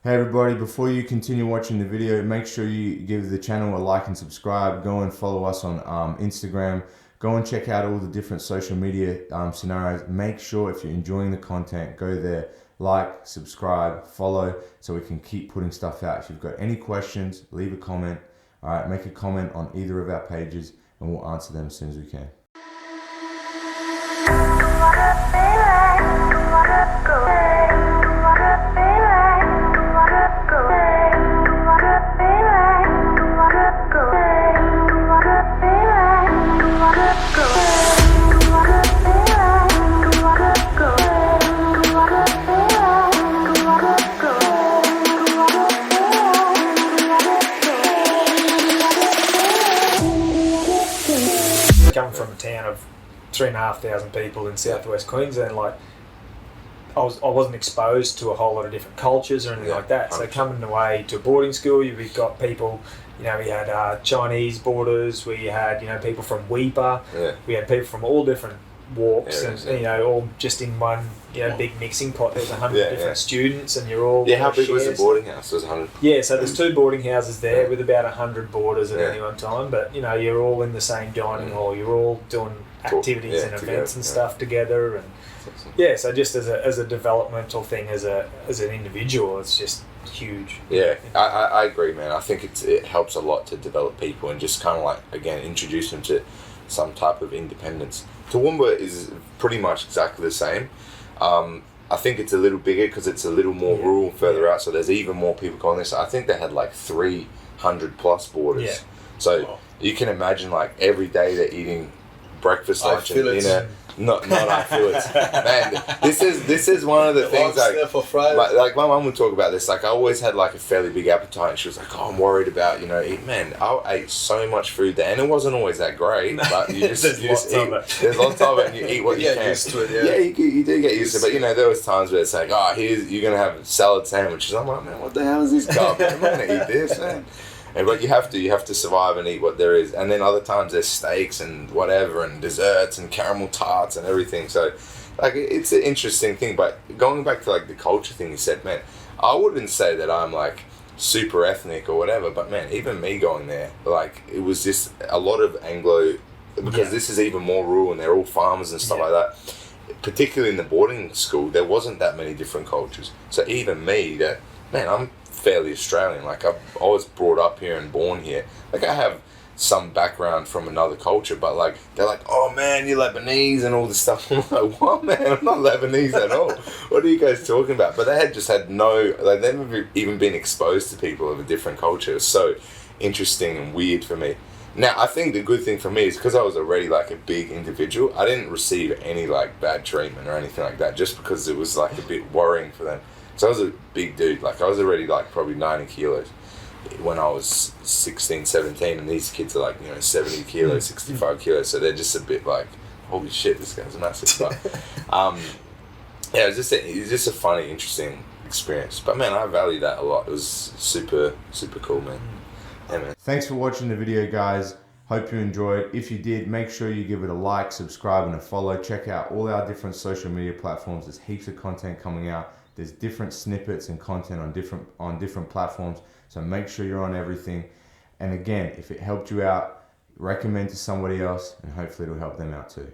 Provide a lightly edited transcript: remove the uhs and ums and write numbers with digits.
Hey everybody, before you continue watching the video, make sure you give the channel a like and subscribe. Go and follow us on Instagram. Go and check out all the different social media scenarios. Make sure if you're enjoying the content, go there, like, subscribe, follow, so we can keep putting stuff out. If you've got any questions, leave a comment. All right, make a comment on either of our pages and we'll answer them as soon as we can. Coming from a town of 3,500 people in southwest Queensland, like I wasn't exposed to a whole lot of different cultures or anything like that. So coming away to a boarding school, we've got people, we had Chinese boarders, we had people from Weipa, we had people from all different walks, and all just in one big mixing pot. There's 100 different students, and you're all how big was the boarding house? It was 100. Yeah, so there's 2 boarding houses there with about 100 boarders at any one time. But you're all in the same dining hall. You're all doing activities and events and stuff together, and so just as a developmental thing, as an individual, it's just huge. I agree, man. I think it helps a lot to develop people and just kind of like, again, introduce them to some type of independence. Toowoomba is pretty much exactly the same. I think it's a little bigger because it's a little more rural further out, so there's even more people going there. So I think they had like 300 plus boarders. So you can imagine, like, every day they're eating breakfast, lunch and dinner. Not I feel it. Man, this is one of the things, like my mum would talk about this. Like, I always had like a fairly big appetite, and she was like, "Oh, I'm worried about man, I ate so much food there, and it wasn't always that great. But you just eat. There's lots of it, and you eat what you can. Used to it, you do get used to it. But there was times where it's like, "Oh, you're gonna have salad sandwiches." I'm like, "Man, what the hell is this carb? I'm not gonna eat this, man." But you have to survive and eat what there is. And then other times there's steaks and whatever and desserts and caramel tarts and everything. So, like, it's an interesting thing. But going back to like the culture thing you said, man, I wouldn't say that I'm like super ethnic or whatever. But man, even me going there, like, it was just a lot of Anglo, because this is even more rural and they're all farmers and stuff like that. Particularly in the boarding school, there wasn't that many different cultures. So even me, I'm fairly Australian. Like, I was brought up here and born here. Like, I have some background from another culture, but like, they're like, "Oh man, you're Lebanese," and all this stuff. I'm like, "What, man? I'm not Lebanese at all. What are you guys talking about?" But they had they've never even been exposed to people of a different culture. It's so interesting and weird for me. Now, I think the good thing for me is because I was already like a big individual, I didn't receive any like bad treatment or anything like that, just because it was like a bit worrying for them. So I was a big dude. Like, I was already like probably 90 kilos when I was 16, 17, and these kids are like 70 kilos, 65 kilos. So they're just a bit like, holy shit, this guy's massive. But it was just a funny, interesting experience. But man, I value that a lot. It was super, super cool, man. Yeah, man. Thanks for watching the video, guys. Hope you enjoyed. If you did, make sure you give it a like, subscribe, and a follow. Check out all our different social media platforms. There's heaps of content coming out. There's different snippets and content on different platforms. So make sure you're on everything. And again, if it helped you out, recommend to somebody else, and hopefully it'll help them out too.